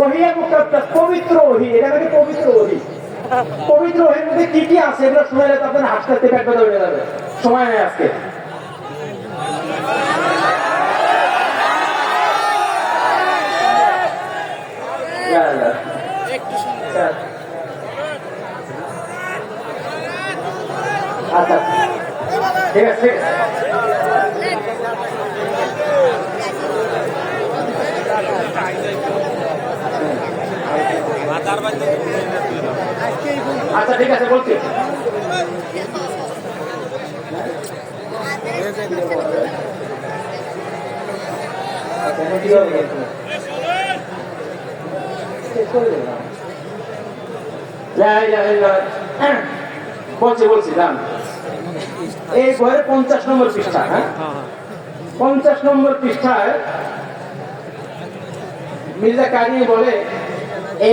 ওহিয়া মুকাদ্দাস, পবিত্র ওহী। এটা নাকি পবিত্র ওহী। পবিত্র ওহীর মধ্যে কি কি আছে এগুলো শুনে তো আপনার হাসতে হাসতে পেট ব্যথা হয়ে যাবে। সময় নেই আজকে। আচ্ছা ঠিক আছে, ঠিক আছে। আচ্ছা ঠিক আছে বলছি। বলছি দাম এই বইয়ের 50 নম্বর পৃষ্ঠা। হ্যাঁ, 50 নম্বর পৃষ্ঠায় मिर्जा कादरी बोले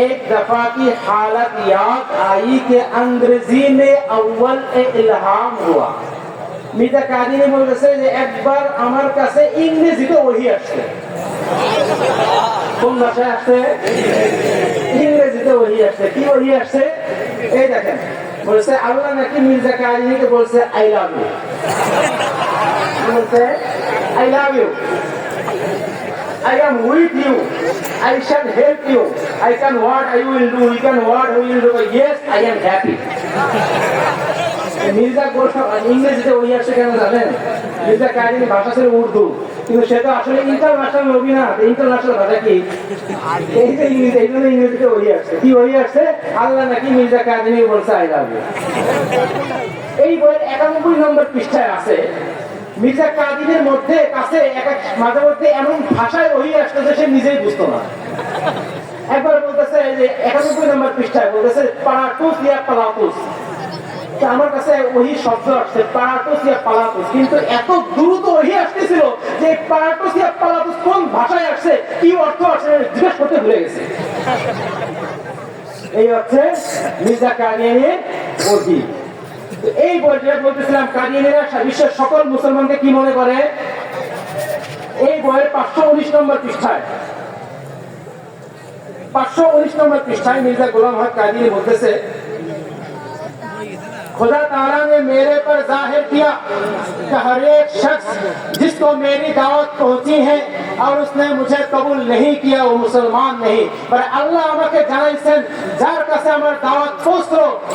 एक दफा की हालत याद आई कि अंग्रेजी में अव्वल इल्हाम हुआ। मिर्जा कादरी বলতেছে যে একবার আমার কাছে ইংরেজিতে ওহী আসছে। কোন ভাষায় আসছে? ইংরেজিতে ওহী আসছে। কি ওহী আসছে? এই দেখেন, বলছে আল্লাহ নাকি মির্জা কাদরিকে বলছে আই লাভ ইউ। বলছে I love you, I am with you, I shall help you, I can what I will do, you can what I will do, yes I am happy. Mirza ইংরেজিতে ওই আসছে কেন জানেন? মির্জা কাদরি ভাষা ছিল উর্দু, কিন্তু সে তো আসলে ইন্টারন্যাশনাল নবী না। ইন্টারন্যাশনাল ভাষা কি? এই যে ইংরেজি, এই জন্য ইংরেজিতে ওই আসছে। কি ওই আসছে? আল্লাহ নাকি মির্জা কাদরি বলছে আই লাভ ইউ। এই বইয়ের 91 নম্বর পৃষ্ঠায় আছে মির্জা কাদরির মধ্যে কাছে মাঝে মধ্যে এমন ভাষায় ওহী আসতো যে সে নিজেই বুঝতো না। একবার বলতেছে যে 91 নম্বর পৃষ্ঠায় বলতেছে পারাটুস ইয়া পালাতুস। আমার কাছে ওহী শব্দ আসছে পারাটুস ইয়া পালাতুস, কিন্তু এত দ্রুত ওহী আসতেছিল যে পারাটুস ইয়া পালাতুস কোন ভাষায় আসছে, কি অর্থ আসছে জিজ্ঞেস করতে ভুলে গেছে। এই হচ্ছে মির্জা কাদরির ওহী। এই বইটা বলতেছিলাম কাদিয়ানীরা বিশ্বের সকল মুসলমানকে কি মনে করে। এই বইয়ের 519 নম্বর পৃষ্ঠায় 519 নম্বর পৃষ্ঠায় মির্জা গোলাম হক কাদিয়ানী বলতেছে खुदा ताला ने मेरे पर जाहिर किया कि हर एक शख्स जिसको मेरी दावत पहुंची है और उसने मुझे कबूल नहीं किया वो मुसलमान नहीं। पर अल्लाह আমাকে জানাইছেন যার কাছে আমার দাওয়াত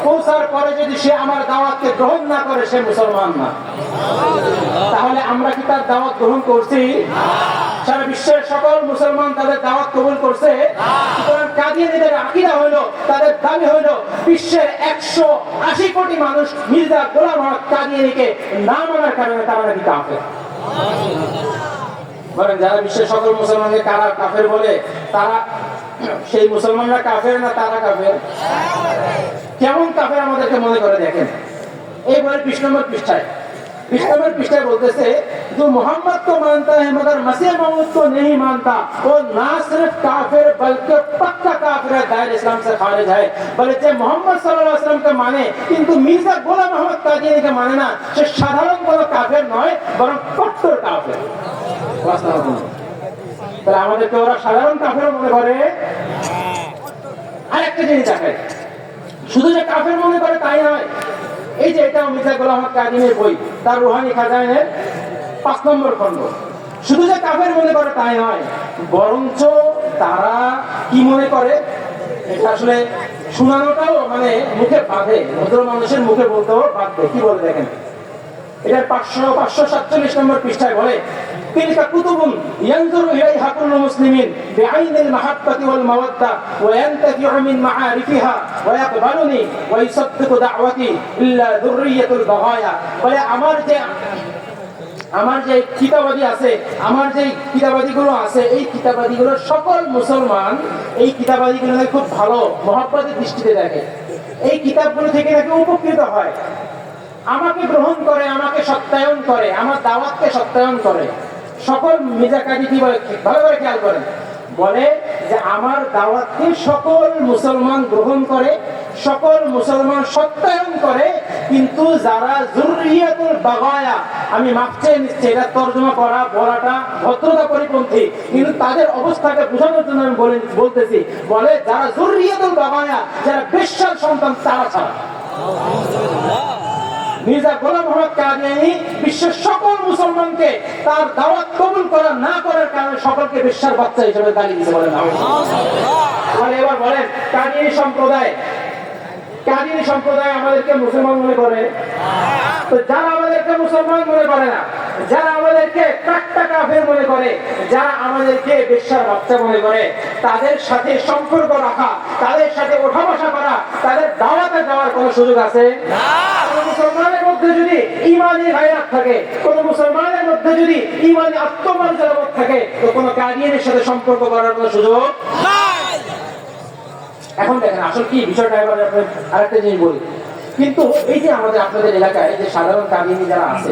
পৌঁছার পরে যদি সে আমার দাওয়াতকে গ্রহণ না করে সে মুসলমান না। তাহলে আমরা কি তার দাওয়াত গ্রহণ করছি? সারা বিশ্বের সকল মুসলমান তাদের দাওয়াত কবুল করছে। সুতরাং কাদিয়ানীদের আকীদা হলো, তাদের দাবি হলো বিশ্বের 180 কোটি মানুষ মির্জা গোলাম হক কাদিয়ানীকে না মানার কারণে তারা নাকি কাফের। বলেন যারা বিশ্বের সকল মুসলমানকে কারা কাফের বলে, তারা সেই মুসলমানরা কাফের না তারা কাফের? কেমন কাফের আমাদেরকে মনে করে দেখেন। এই বইয়ের 20 নম্বর পৃষ্ঠায় बोलते जो मोहम्मद को मानता है मगर मसीह मऊद को नहीं मानता वो ना सिर्फ काफिर बल्कि पक्का काफिर है, दायरे इस्लाम से खारिज है। बोले जे मोहम्मद सल्लल्लाहु अलैहि वसल्लम के माने किंतु मिर्जा गोलाम मोहम्मद कादियानी के माने ना, সে সাধারণ কোনো কাফের নয় বরং কট্টর কাফের। তাহলে আমাদেরকে ওরা সাধারণ কাফের মনে করে। আরেকটা জিনিস দেখেন, শুধু যে কাফের মনে করে তাই নয়। এই যে এটা মির্জা গোলাম হক কাদিয়ানীর বই, তার রুহানি খাজাইনের 5 নম্বর খণ্ড। শুধু যে কাফের মনে করে তাই নয়, বরঞ্চ তারা কি মনে করে এটা আসলে শোনানোটাও মানে মুখে বাঁধে, ভদ্র মানুষের মুখে বলতেও বাধ্য। কি বলে দেখেন, এটার 547 নম্বর পৃষ্ঠায় বলে তিলকা কুতুবুন ইয়ানজুরু ইলাইহা কুল্লু মুসলিমিন বিআইনিল মাহাব্বাতি ওয়াল মাওয়াদ্দা ওয়া ইয়ানতাফিউ মিন মাআরিফিহা ওয়া ইয়াকবালুনি ওয়া ইউসাদ্দিকু দাওয়াতি ইল্লা যুররিয়াতুল বাগায়া। বলে আমার যে কিতাবাদি আছে, আমার যে কিতাবাদিগুলো আছে, এই কিতাবাদিগুলো সকল মুসলমান এই কিতাবাদিগুলো খুব ভালো মহব্বতের দৃষ্টিতে দেখে। এই কিতাবগুলো থেকে নাকি উপকৃত হয়, আমাকে গ্রহণ করে, আমাকে সত্যায়ন করে, আমার দাওয়াতকে সত্যায়ন করে। সকল মির্জা কাদি কি বলে ভালো করে খেয়াল করেন, বলে যে আমার দাওয়াতকে সকল মুসলমান গ্রহণ করে, সকল মুসলমান সত্যায়ন করে, কিন্তু যারা যুররিয়াতুল বাগায়া আমি মাপ চেয়ে নিচ্ছি, এটা তর্জমা করা বলাটা ভদ্রতা পরিপন্থী, কিন্তু তাদের অবস্থাকে বোঝানোর জন্য আমি বলতেছি, বলে যারা যুররিয়াতুল বাগায়া, যারা বেশ্যার সন্তান তারা ছাড়া। মির্জা গোলাম মোহাম্মদ কাদিয়ানী বিশ্বের সকল মুসলমানকে তার দাওয়াত কবুল করা না করার কারণে সকলকে বেশ্যার বাচ্চা হিসেবে দাঁড়িয়ে দিতে বলেন। এবার বলেন, কাদিয়ানী সম্প্রদায় আমাদেরকে মুসলমান মনে করে? তো যারা আমাদেরকে মুসলমান মনে করে না, যারা আমাদেরকে কাট্টা কাফের মনে করে, যারা আমাদেরকে বেশ্যার বাচ্চা মনে করে, তাদের সাথে সম্পর্ক রাখা, তাদের সাথে ওঠা বসা করা, তাদের দাওয়াতে যাওয়ার কোন সুযোগ আছে? কোন মুসলমানের মধ্যে যদি ঈমানি গায়রাত থাকে, কোন মুসলমানের মধ্যে যদি ঈমানি আত্মমর্যাদা বোধ থাকে, তো কোন কাদিয়ানীর সাথে সম্পর্ক করার কোন সুযোগ নাই। এখন দেখেন আসল কি বিষয়টা, এবার আরেকটা জিনিস বলি। কিন্তু এই যে আমাদের আপনাদের এলাকায় যে সাধারণ কাদিয়ানী যারা আছে,